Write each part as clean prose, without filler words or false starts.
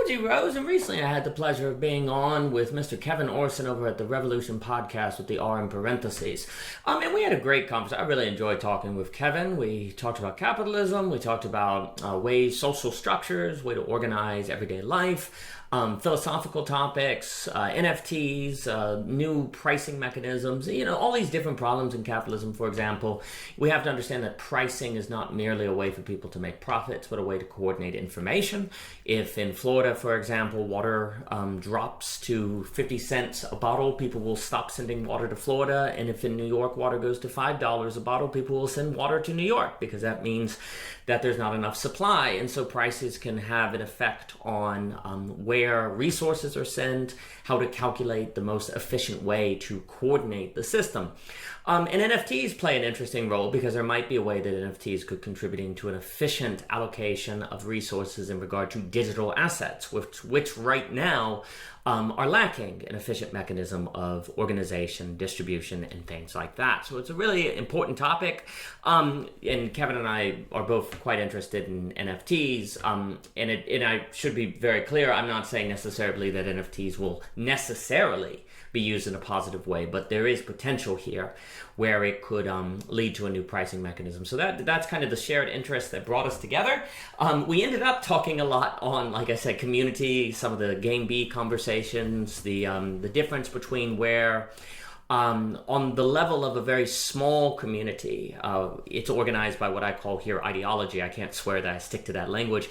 Technology rose, and recently I had the pleasure of being on with Mr. Kevin Orsoz over at the Revolution podcast with the R in parentheses. And we had a great conversation. I really enjoyed talking with Kevin. We talked about capitalism. We talked about ways, social structures, way to organize everyday life. Philosophical topics, NFTs, new pricing mechanisms, all these different problems in capitalism. For example, we have to understand that pricing is not merely a way for people to make profits, but a way to coordinate information. If in Florida, for example, water drops to 50 cents a bottle, people will stop sending water to Florida. And if in New York, water goes to $5 a bottle, people will send water to New York, because that means that there's not enough supply. And so prices can have an effect on where resources are sent, how to calculate the most efficient way to coordinate the system. And NFTs play an interesting role, because there might be a way that NFTs could contribute to an efficient allocation of resources in regard to digital assets, which right now are lacking an efficient mechanism of organization, distribution, and things like that. So it's a really important topic. And Kevin and I are both quite interested in NFTs. And I should be very clear, I'm not saying necessarily that NFTs will necessarily be used in a positive way, but there is potential here where it could lead to a new pricing mechanism. So that's kind of the shared interest that brought us together. We ended up talking a lot on, like I said, community, some of the Game B conversations, the difference between where on the level of a very small community, it's organized by what I call here ideology. I can't swear that I stick to that language,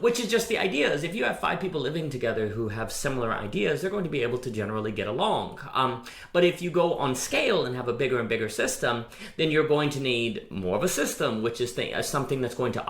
which is just the ideas. If you have 5 people living together who have similar ideas, they're going to be able to generally get along. But if you go on scale and have a bigger and bigger system, then you're going to need more of a system, which is something that's going to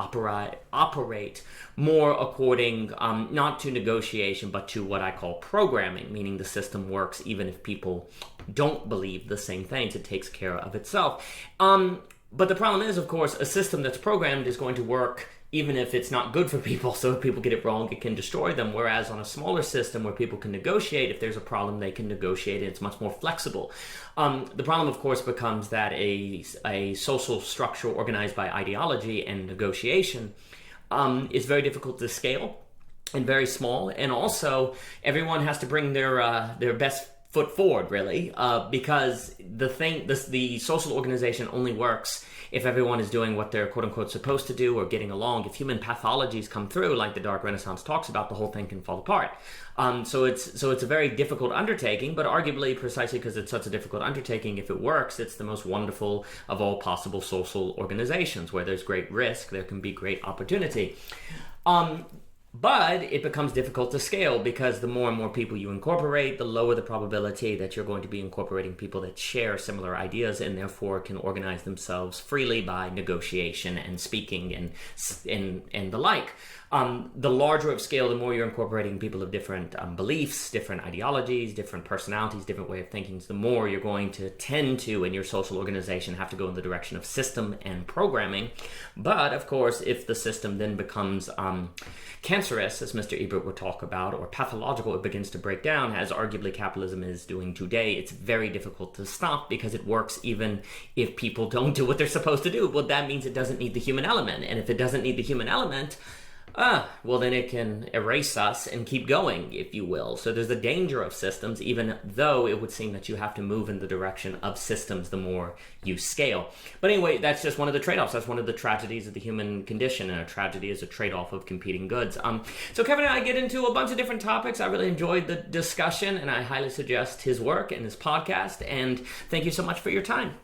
operate more according not to negotiation, but to what I call programming, meaning the system works even if people don't believe the same things. It takes care of itself. But the problem is, of course, a system that's programmed is going to work even if it's not good for people. So if people get it wrong, it can destroy them. Whereas on a smaller system where people can negotiate, if there's a problem, they can negotiate it. It's much more flexible. The problem, of course, becomes that a social structure organized by ideology and negotiation is very difficult to scale and very small. And also, everyone has to bring their best foot forward, really, because the social organization only works if everyone is doing what they're quote-unquote supposed to do or getting along. If human pathologies come through, like the Dark Renaissance talks about, the whole thing can fall apart. So it's a very difficult undertaking, but arguably, precisely because it's such a difficult undertaking, if it works, it's the most wonderful of all possible social organizations. Where there's great risk, there can be great opportunity. But it becomes difficult to scale, because the more and more people you incorporate, the lower the probability that you're going to be incorporating people that share similar ideas and therefore can organize themselves freely by negotiation and speaking and the like. The larger of scale, the more you're incorporating people of different beliefs, different ideologies, different personalities, different way of thinking, the more you're going to tend to, in your social organization, have to go in the direction of system and programming. But, of course, if the system then becomes cancerous, as Mr. Ebert would talk about, or pathological, it begins to break down, as arguably capitalism is doing today, it's very difficult to stop, because it works even if people don't do what they're supposed to do. Well, that means it doesn't need the human element. And if it doesn't need the human element, well, then it can erase us and keep going, if you will. So there's the danger of systems, even though it would seem that you have to move in the direction of systems the more you scale. But anyway, that's just one of the trade-offs. That's one of the tragedies of the human condition, and a tragedy is a trade-off of competing goods. So Kevin and I get into a bunch of different topics. I really enjoyed the discussion, and I highly suggest his work and his podcast. And thank you so much for your time.